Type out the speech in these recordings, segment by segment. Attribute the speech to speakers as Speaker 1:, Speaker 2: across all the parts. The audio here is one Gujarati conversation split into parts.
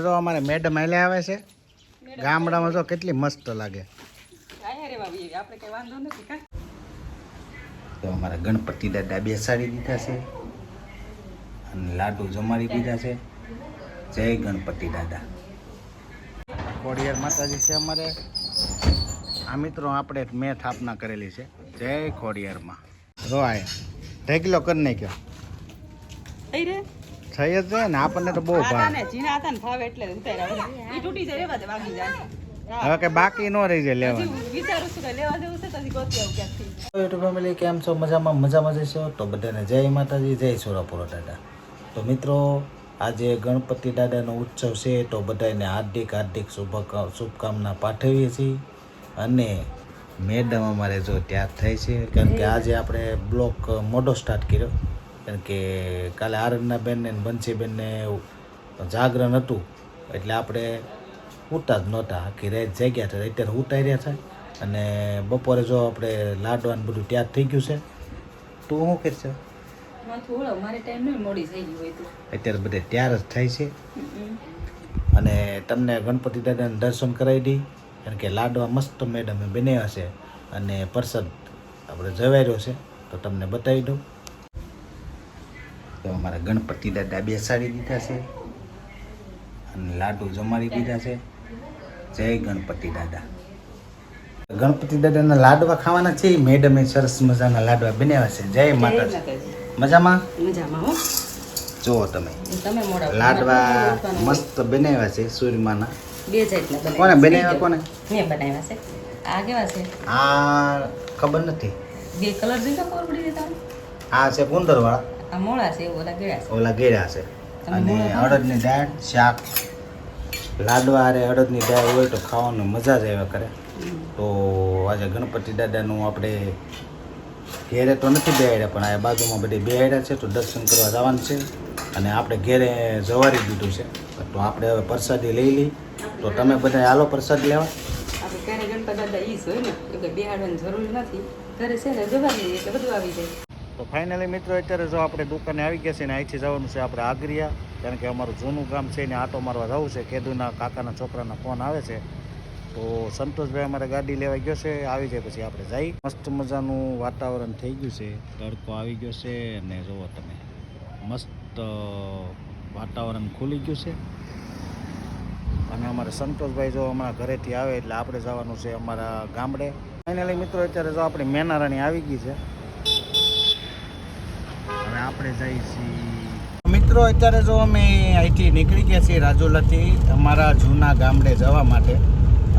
Speaker 1: જો અમારે મેડમ આલે આવે છે ગામડામાં જો કેટલી મસ્ત લાગે. તો અમારા ગણપતિ દાદા બેસાડી દીધા છે અને લાડુ જમાડી દીધા છે. જય ગણપતિ દાદા. ખોડિયાર માતાજી છે અમારે. આ મિત્રો આપણે મેં સ્થાપના કરેલી છે. જય ખોડિયારમાં. રો આયા ઢેકલો કરી નાખ્યો. થઈ જ જાય ને આપણને તો બહુ ભાવે. હવે કે બાકી નો રહી જાય લેવાનું. યુટ્યુબ ફેમિલી કેમ છો? મજામાં જશો તો બધાને જય માતાજી, જય સોરાપુરા દાદા. તો મિત્રો આજે ગણપતિ દાદાનો ઉત્સવ છે તો બધાને હાર્દિક શુભકામના પાઠવીએ છીએ. અને મેડમ અમારે જો તૈયાર થઈ છે કારણ કે આજે આપણે બ્લોગ મોડો સ્ટાર્ટ કર્યો કારણ કે કાલે આરણના બેનને બંસીબેનને જાગરણ હતું એટલે આપણે ઉતા જ નહોતા. આખી રાત જાગ્યા હતા, અત્યારે ઉતાર્યા છે. અને બપોરે જો આપણે લાડવાનું બધું તૈયાર થઈ ગયું છે. તું શું કરશે? અત્યારે બધે તૈયાર જ થાય છે. અને તમને ગણપતિ દાદાને દર્શન કરાવી દઈ કારણ કે લાડવા મસ્ત મેડમે બનાવ્યા છે અને પ્રસાદ આપણે જવાર્યો છે તો તમને બતાવી દઉં. તો અમારા ગણપતિ દાદા બેસાડી દીધા છે અને લાડુ જમાડી દીધા છે. જય ગણપતિ દાદા. ગણપતિ દાદાના લાડવા ખાવાના છે. મેડમે સરસ મજાના લાડવા બનાવ્યા છે. જય માતાજી. મજામાં જુઓ તમે લાડવા મસ્ત બનાવ્યા છે. સુરમાના કોને બનાવ્યા? કોને
Speaker 2: મેં બનાવ્યા છે. આ કેવા છે?
Speaker 1: આ ખબર નથી.
Speaker 2: બે કલર જોઈને ખબર પડી ગઈ તમને?
Speaker 1: આ છે ગુંદર વાળા.
Speaker 2: આ મોળા છે, ઓલા ગળ્યા છે.
Speaker 1: ઓલા ગેરા છે. અને અડદની દાળ શાક. લાડવા અરે અડદની દાળ હોય તો ખાવાનું મજા જ આવ્યા કરે. તો આજે ગણપતિ દાદાનું આપણે ઘેરે તો નથી બેહાડ્યા પણ આ બાજુમાં બધી બેહાડ્યા છે તો દર્શન કરવા જવાનું છે. અને આપણે ઘેરે જવારી દીધું છે તો આપણે હવે પ્રસાદી લઈ લઈ. તો તમે બધા હાલો પ્રસાદ લેવા.
Speaker 2: આપણે ઘરે ગણપતિ દાદા ઈ જ હોય ને એટલે બેહાડવાની જરૂર નથી. ઘરે છે ને જવારી લઈએ એટલે બધું આવી જાય.
Speaker 1: તો ફાઇનલી મિત્રો અત્યારે જો આપણે દુકાને આવી ગયા છે ને અહીંથી જવાનું છે આપણે આગરિયા કારણ કે અમારું જૂનું ગામ છે ને આટો મારવા જવું છે. કેદુના કાકાના છોકરાના ફોન આવે છે તો સંતોષભાઈ અમારે ગાડી લેવા ગયો છે. આવી જાય પછી આપણે જઈ. મસ્ત મજાનું વાતાવરણ થઈ ગયું છે. તડકો આવી ગયો છે અને જુઓ તમે મસ્ત વાતાવરણ ખુલી ગયું છે. અને અમારે સંતોષભાઈ જો હમણાં ઘરેથી આવે એટલે આપણે જવાનું છે અમારા ગામડે. ફાઇનલી મિત્રો અત્યારે જો આપણી મેનારાણી આવી ગઈ છે. હવે આપણે જઈએ છીએ મિત્રો. અત્યારે જો અમે અહીંથી નીકળી ગયા છીએ રાજુલાથી અમારા જૂના ગામડે જવા માટે.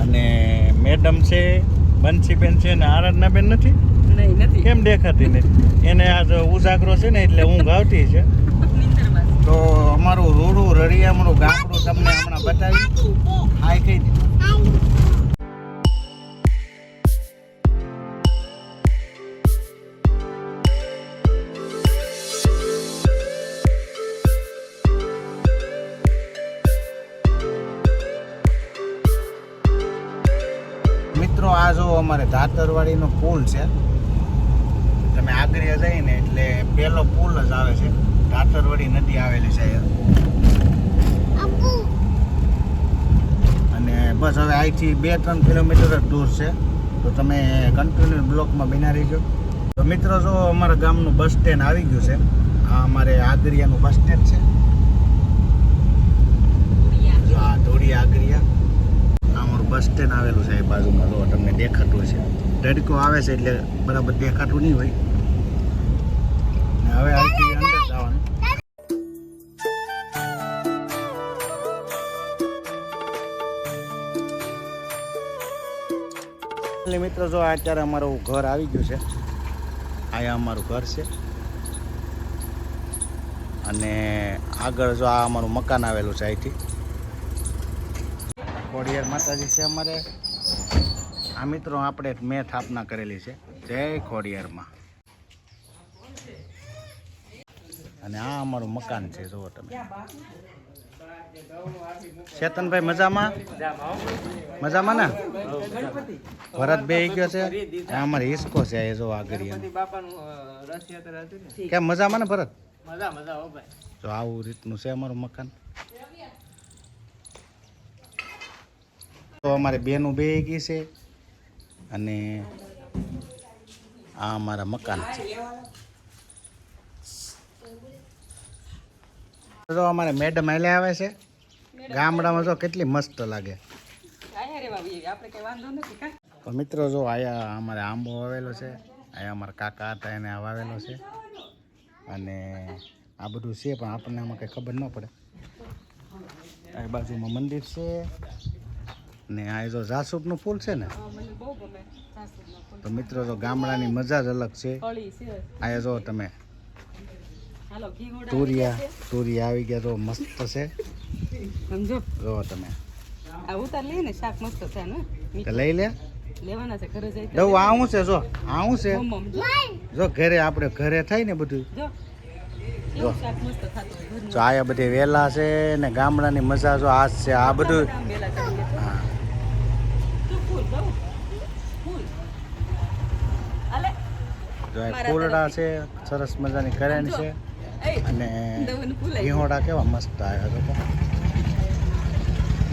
Speaker 1: અને મેડમ છે, બંસીબેન છે ને આરાધના બેન નથી. કેમ દેખાતી નથી? એને આજ ઉજાગરો છે ને એટલે ઊંઘ આવતી છે. તો અમારું રૂડું રળિયામણું ગામડું તમને હમણાં બતાવી. હાય કહી દીધું. મિત્રો આ જો અમારે ધાતરવાડીનો પુલ છે. તમે આગળ જઈને એટલે પેલો પુલ જ આવે છે. ધાતરવાડી નદી આવેલી છે અને બસ હવે અહીંથી 2-3 કિલોમીટર જ દૂર છે. તો તમે કન્ટિન્યુ બ્લોકમાં બના રહીજો. તો મિત્રો જો અમારા ગામનું બસ સ્ટેન્ડ આવી ગયું છે. આ અમારે આગરિયાનું બસ સ્ટેન્ડ છે. હા, ધોળી આગરિયા. અમારું બસ સ્ટેન્ડ આવેલું છે એ બાજુમાં. જો તમને દેખાતું છે. તડકો આવે છે એટલે બરાબર દેખાતું નહીં હોય. ને હવે અહીંથી અંદર જવાનું. એટલે મિત્રો જો અત્યારે અમારું ઘર આવી ગયું છે. અહીંયા અમારું ઘર છે અને આગળ જો આ અમારું મકાન આવેલું છે. અહીંથી ખોડિયાર માતાજી છે અમારે. આ મિત્રો આપણે મેં સ્થાપના કરેલી છે. જય ખોડિયારમાં. અને આ અમારું મકાન છે. જુઓ તમે. ચેતનભાઈ મજામાં? મજામાં ને? ભરત બે ગયો છે. આ અમારે હિસ્કો છે. એ જો આગળ કેમ મજામાં ને ભરત? જો આવું રીતનું છે અમારું મકાન. તો અમારે બેનું બે ગઈ છે અને આ અમારા મકાન છે. તો અમારે મેડમ હાલે આવે છે. ગામડામાં જો કેટલી મસ્ત લાગે.
Speaker 2: આપણે કઈ વાંધો નથી કા.
Speaker 1: તો મિત્રો જો આયા અમારે આંબો વાવેલો છે. આયા અમારા કાકા હતા એને આ વાવેલો છે અને આ બધું છે પણ આપણને આમાં કંઈ ખબર ન પડે. આ બાજુમાં મંદિર છે ને આ જો જાસૂબનું ફૂલ છે ને.
Speaker 2: મને બહુ ગમે સાસુના ફૂલ.
Speaker 1: તો મિત્રો જો ગામડાની મજા જ અલગ છે.
Speaker 2: ફળી છે.
Speaker 1: આયા જો તમે
Speaker 2: હાલો ઘી ગોળા
Speaker 1: તુરિયા આવી ગયા તો મસ્ત છે.
Speaker 2: સમજો
Speaker 1: જો તમે
Speaker 2: આ ઉતાર લઈએ ને શાક મસ્ત છે ને.
Speaker 1: કે લઈ લે
Speaker 2: લેવાના છે ઘરે જઈ
Speaker 1: દઉં આવું છે જો આવું છે
Speaker 2: મમ્મ જો
Speaker 1: જો ઘરે આપણે ઘરે થાય ને બધું.
Speaker 2: જો
Speaker 1: જો
Speaker 2: શાક મસ્ત થતું હોય ઘરનું.
Speaker 1: જો આયા બધી વેલા છે ને ગામડાની મજા જો આ છે આ બધું.
Speaker 2: આમ વેલા કરી લે.
Speaker 1: હા
Speaker 2: તું ફૂલ દઉં ફૂલ આલે
Speaker 1: જો આ ફૂલડા છે સરસ મજાની કરેણ છે
Speaker 2: એ
Speaker 1: અને
Speaker 2: દવન ફૂલાઈ
Speaker 1: ઘીહોડા કેવા મસ્ત આવ્યા છે.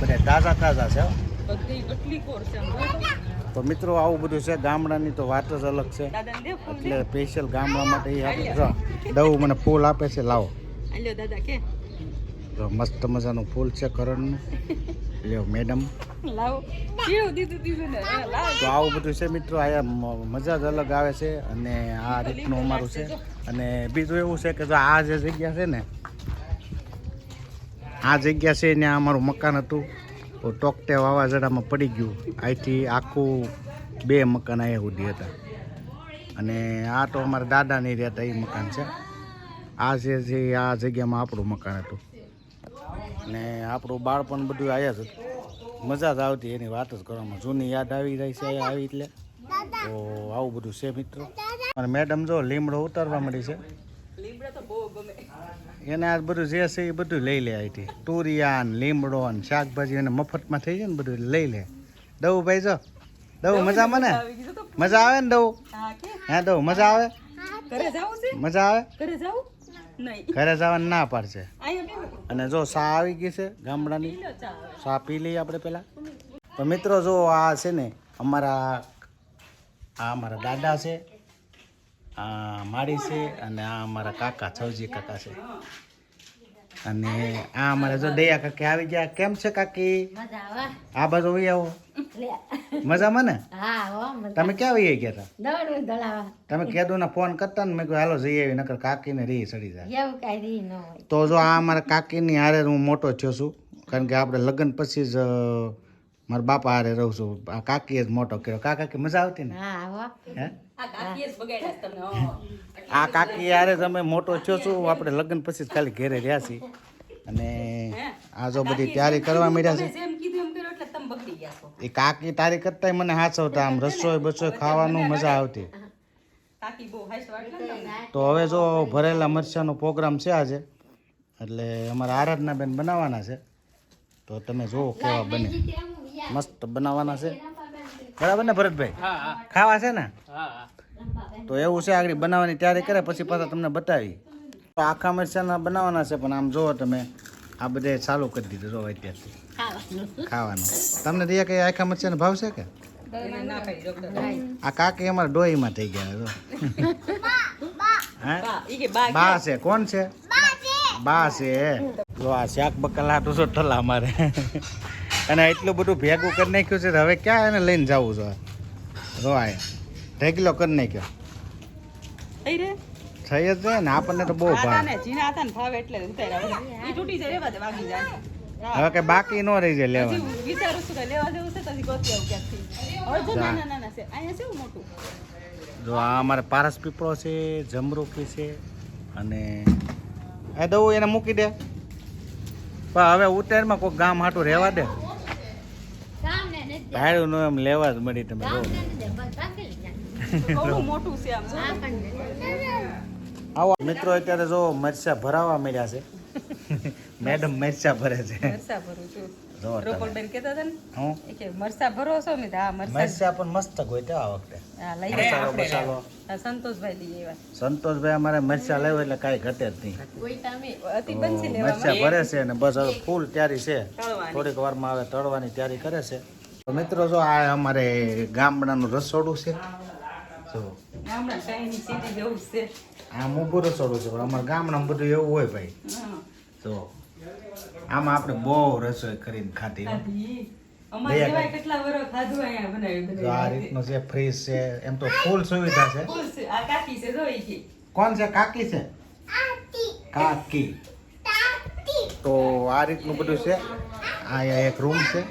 Speaker 1: બધા તાજા તાજા છે હો.
Speaker 2: બધી કેટલી કોર છે આમ જો.
Speaker 1: તો મિત્રો આવું બધું છે ગામડાની તો વાત જ અલગ છે.
Speaker 2: દાદાને દે ફૂલ દે.
Speaker 1: એટલે સ્પેશિયલ ગામડા માટે એ આપણે જો દવું મને ફૂલ આપે છે લાવો.
Speaker 2: આલ્યો દાદા કે
Speaker 1: જો મસ્ત મજાનું ફૂલ છે કરણનું. લ્યો મેડમ.
Speaker 2: લાવો કેવું દીધું ને હા, લાવો
Speaker 1: તો આવું બધું છે મિત્રો. આયા મજા જ અલગ આવે છે અને આ રીતનું અમારું છે. અને બીજું એવું છે કે જો આ જે જગ્યા છે ને આ જગ્યા છે ત્યાં અમારું મકાન હતું તો ટોકટે વાવાઝોડામાં પડી ગયું. અહીંથી આખું 2 મકાન અહીંયા સુધી હતા અને આ તો અમારા દાદાની રહેતા એ મકાન છે. આ જે છે આ જગ્યામાં આપણું મકાન હતું અને આપણું બાળપણ બધું આવ્યા જ હતું. મજા જ આવતી એની વાત જ કરવામાં. જૂની યાદ આવી જાય છે અહીંયા આવી એટલે. તો આવું બધું છે મિત્રો. અને મેડમ જો લીમડો ઉતારવા મળી છે.
Speaker 2: લીમડા તો બહુ ગમે.
Speaker 1: એને આ બધું જે છે એ બધું લઈ લે અહીંથી. તુરિયા ને લીમડો ને શાકભાજી એને મફતમાં થઈ જાય ને બધું લઈ લે. દવું ભાઈ જો દવું મજામાં ને
Speaker 2: આવી ગયું તો
Speaker 1: મજા આવે ને દવું
Speaker 2: હા કે
Speaker 1: હે દવું મજા આવે
Speaker 2: ઘરે જાવું છે
Speaker 1: મજા આવે
Speaker 2: ઘરે જાવું નહીં
Speaker 1: ઘરે જવાની ના પાડશે.
Speaker 2: અહીંયા બેહો
Speaker 1: અને જો સા આવી ગઈ છે ગામડાની.
Speaker 2: લો ચા
Speaker 1: સા પી લઈએ આપણે પહેલાં. તો મિત્રો જો આ છે ને અમારા દાદા છે, આ માડી છે અને આ અમારા કાકા છવજી કાકા છે અને આ અમારા જો દયા કાકી આવી ગયા. કેમ છે કાકી? આ બાજુ વહી આવો. મજામાં ને? તમે ક્યાં વહી ગયા હતા? તમે કેદુના ફોન કરતા ને મેં કહ્યું હાલો જઈ આવી નકર કાકીને રી ચડી જાય. તો જો આ અમારા કાકીની હારે હું મોટો થયો છું કારણ કે આપણે લગ્ન પછી જ મારા બાપા હારે રહું છું. આ કાકીએ જ મોટો કર્યો. કાકી મજા આવતી ને? હે
Speaker 2: આ કાકીએ જ બગાડ્યા છે તમને
Speaker 1: આ કાકી હારે તમે મોટો થયો છું. આપણે લગ્ન પછી જ ખાલી ઘેરે રહ્યા છીએ અને આ જો બધી તૈયારી કરવા માંડ્યા છે.
Speaker 2: જેમ કીધું એમ કર્યું એટલે તમે બગડી ગયા છો
Speaker 1: એ કાકી તારી કરતા મને હાચવતા. આમ રસોઈ બસોઈ ખાવાનું મજા આવતી.
Speaker 2: કાકી બહુ હાઈસ વાળી તમને
Speaker 1: તો હવે જો ભરેલા મરચાંનો પ્રોગ્રામ છે આજે એટલે અમારા આરાધનાબેન બનાવવાના છે. તો તમે જુઓ કેવા બને. મસ્ત બનાવવાના છે બરાબર ને ભરતભાઈ? ખાવા છે ને? તો એવું છે આગળ બનાવવાની તૈયારી કરે પછી પાછા તમને બતાવી. તો આખા મરચાંના બનાવવાના છે પણ આમ જુઓ તમે આ બધે ચાલુ કરી દીધું જો અત્યારથી ખાવાનું. તમને દે કે આખા મરચાંનો ભાવ છે કે?
Speaker 2: એને ના ખાઈ ડોક્ટર
Speaker 1: આ કાકી અમારા ડોહીમાં થઈ ગયા જો. હે
Speaker 2: બા ઈ કે બા
Speaker 1: બા છે. કોણ છે? બા છે. જો આ શાક બકલાટું છો ઠલા અમારે અને એટલું બધું ભેગું કરી નાખ્યું છે હવે ક્યાં એને લઈને જવું છે? જો આ ઢેકલો કરી નાખ્યો
Speaker 2: થઈ રે
Speaker 1: થઈ જ જાય ને આપણને તો બહુ
Speaker 2: આતા
Speaker 1: ભાવ.
Speaker 2: ને જીના હતા ને ભાવે એટલે ઉતાર્યા ઈ તૂટી જાય રેવા દે વાગી જાય
Speaker 1: હવે કે બાકી ન રહી જાય લેવાનું.
Speaker 2: હજી વિચારું છું કે લેવા દેવું છે તો હજી ગોતી આવું ક્યાંકથી હવે જો નાના નાના છે અહીંયા છે મોટું
Speaker 1: જો આ અમારે પારસ પીપળો છે, જમરૂકી છે અને એ દઉં એને મૂકી દે પણ હવે ઉતારમાં કોઈ ગામ હાટું રહેવા દે. ભાડું નું એમ લેવા જ મળી તમે જો.
Speaker 2: બહુ મોટું છે આમ જો
Speaker 1: આવો મિત્રો અત્યારે જો મરચા ભરાવા મળ્યા છે. મેડમ મરચા ભરે છે.
Speaker 2: મરસા ભરું છું
Speaker 1: જો
Speaker 2: રોકડબેન કહેતા હતા ને
Speaker 1: હું
Speaker 2: એ કે મરસા ભરો છો મેં કીધું, હા મરસા
Speaker 1: મરચા પણ મસ્ત ગોત્યા આ વખતે.
Speaker 2: હા લઈ
Speaker 1: મસાલો
Speaker 2: આપણે
Speaker 1: બસાલો.
Speaker 2: આ સંતોષભાઈ લઈ આવ્યા
Speaker 1: સંતોષભાઈ અમારે મરચા લેવો એટલે કાંઈ ઘટે જ નહીં.
Speaker 2: અતિ બનશે
Speaker 1: મરચા ભરે છે ને બસ હવે ફૂલ તૈયારી છે.
Speaker 2: તળવાની.
Speaker 1: થોડીક વારમાં હવે તળવાની તૈયારી કરે છે તો મિત્રો જો આ અમારે ગામડાનું રસોડું છે. જો
Speaker 2: ગામડા ચાઇનીઝ સિટી જેવું જ છે.
Speaker 1: આ મોટું રસોડું છે પણ અમારા ગામડામાં બધું એવું હોય ભાઈ.
Speaker 2: હા.
Speaker 1: તો આમાં આપણે બહુ રસોઈ કરીને ખાધી.
Speaker 2: ખાધી. અમારે જેવાય કેટલા વર્ષ ખાધું અહીંયા બનાવી
Speaker 1: જો આ રીતનું છે, ફ્રીજ છે, એમ તો ફૂલ સુવિધા છે.
Speaker 2: ફૂલ છે. આ કાકી છે જોઈ છે.
Speaker 1: કોણ છે? કાકી છે. કાકી. તો આ રીતનું બધું છે. અહીંયા એક રૂમ છે.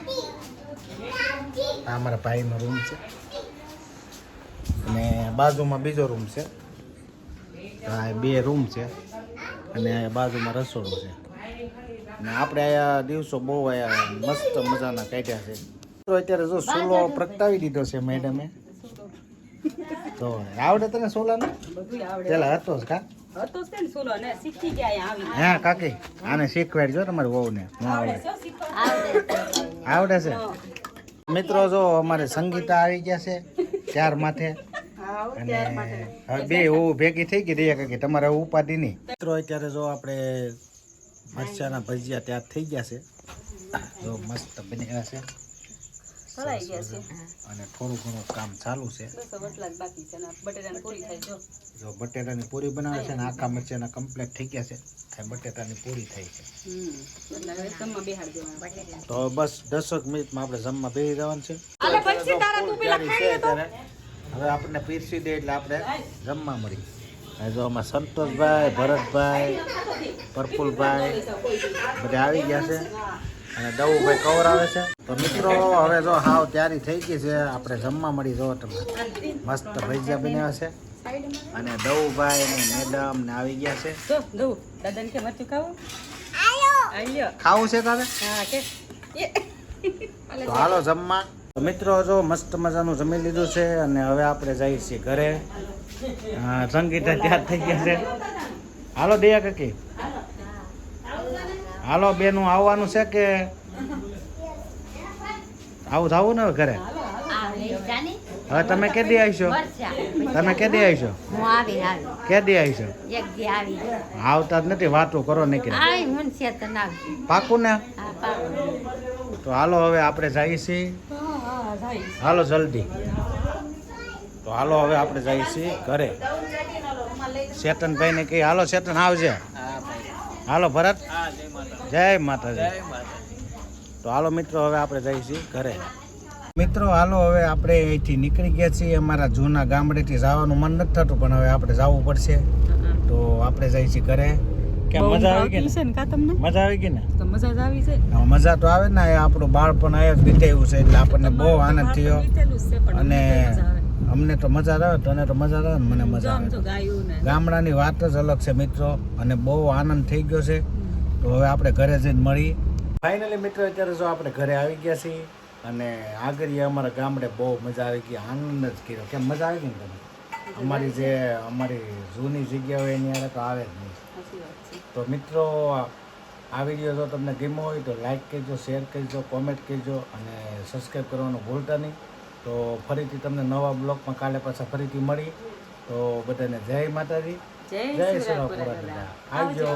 Speaker 1: આ અમારા ભાઈનો રૂમ છે અને બાજુમાં બીજો રૂમ છે. આ બે રૂમ છે અને બાજુમાં રસોડું છે. અને આપણે અહીંયા દિવસો બહુ અહીંયા મસ્ત મજાના કાઢ્યા છે. તો અત્યારે જો સોલો પ્રગટાવી દીધો છે મેડમે. તો આવડે તને સોલાને?
Speaker 2: બધું આવડે.
Speaker 1: પેલા હતો જ કા?
Speaker 2: હતો છે ને સોલો ને શીખી ગયા અહીંયા આવી.
Speaker 1: હા કાકી, આને શીખવાડજો તમારી વહુને. ન આવડે?
Speaker 2: આવડે છે શીખવા.
Speaker 1: આવડે છે. મિત્રો જો અમારે સંગીતા આવી ગયા છે ચાર માથે. અને હવે બે હું ભેગી થઈ ગઈ રહ્યા કે તમારે ઉપાધિ નહીં. મિત્રો અત્યારે જો આપણે મરચાના ભજીયા તૈયાર થઈ ગયા છે. જો મસ્ત બન્યા છે.
Speaker 2: ભરાઈ ગયા છે.
Speaker 1: અને થોડું ઘણું કામ ચાલુ છે.
Speaker 2: બસ વટલા જ બાકી છે ને બટેટાની પૂરી થાય જો.
Speaker 1: જો બટેટાની પૂરી બનાવે છે ને આખા મરચાના કમ્પ્લીટ થઈ ગયા છે. આ બટેટાની પૂરી થઈ છે.
Speaker 2: એટલે હવે જમવા બેહાડ દેવાના.
Speaker 1: તો બસ 10 મિનિટમાં આપણે જમવા બેસી જવાનું છે.
Speaker 2: આલે પછી તારા તું પેલા ખાઈ લે તો.
Speaker 1: હવે આપણને પીરસી દે એટલે આપણે જમવા મળી. જો આમાં સંતોષભાઈ, ભરતભાઈ, પ્રફુલભાઈ બધા આવી ગયા છે અને દવુભાઈ કવર આવે છે. તો મિત્રો હવે જો હાવ તૈયારી થઈ ગઈ છે. આપણે જમવા મળી. જો તમે મસ્ત ભજીયા બનાવ્યા છે અને દવુભાઈ ને મેડમ ને આવી ગયા છે.
Speaker 2: જો દઉં દાદાને કે મરચું ખાવું? આલ્યો.
Speaker 1: ખાવું છે તારે?
Speaker 2: હા કે
Speaker 1: તો હાલો જમવા. તો મિત્રો જો મસ્ત મજાનું જમી લીધું છે અને હવે આપણે જઈએ છીએ ઘરે. સંગીતા તૈયાર થઈ ગયા છે. હાલો દયા કાકી, હાલો બેનું આવવાનું છે કે આવું થવું ને હવે ઘરે? હવે તમે કેદી આવીશો? તમે કેદી આવીશો? કેદી આવીશો? આવતા જ નથી, વાતો કરો નીકળે. પાકું ને? તો હાલો હવે આપણે જઈએ છીએ. હાલો જલ્દી. તો હાલો હવે આપણે જઈએ છીએ ઘરે. ચેતનભાઈ ને કહી હાલો ચેતન આવજે. હાલો ભરત, જય માતાજી. તો હાલો મિત્રો હવે આપણે જઈએ છીએ ઘરે. મિત્રો હાલો હવે આપણે અહીંથી નીકળી ગયા છીએ. અમારા જૂના ગામડેથી જવાનું મન નથી થતું પણ હવે આપણે જવું પડશે. તો આપણે જઈએ છીએ ઘરે. કેમ મજા આવી ગઈ ને? મજા આવી ગઈ ને?
Speaker 2: તો મજા જ આવી છે.
Speaker 1: મજા તો આવે ને. આપણું બાળપણ અહીંયા જ વિતાવ્યું છે એટલે આપણને બહુ આનંદ થયો અને અમને તો મજા આવે. તને તો મજા આવે ને મને મજા આવે. ગામડાની વાત જ અલગ છે મિત્રો અને બહુ આનંદ થઈ ગયો છે. તો હવે આપણે ઘરે જઈને મળી. ફાઇનલી મિત્રો અત્યારે જો આપણે ઘરે આવી ગયા છીએ અને આગળ અમારા ગામડે બહુ મજા આવી ગઈ. આનંદ જ કર્યો. કેમ મજા આવી ગઈ ને તમે? અમારી જૂની જગ્યા હોય એની યારે તો આવે જ નહીં. તો મિત્રો આ વિડીયો જો તમને ગમ્યો હોય તો લાઈક કરજો, શેર કરજો, કોમેન્ટ કરજો અને સબસ્ક્રાઈબ કરવાનું ભૂલતા નહીં. તો ફરીથી તમને નવા બ્લોગમાં કાલે પાછા ફરીથી મળી. તો બધાને જય માતાજી, જય શ્રી રામ. આવજો.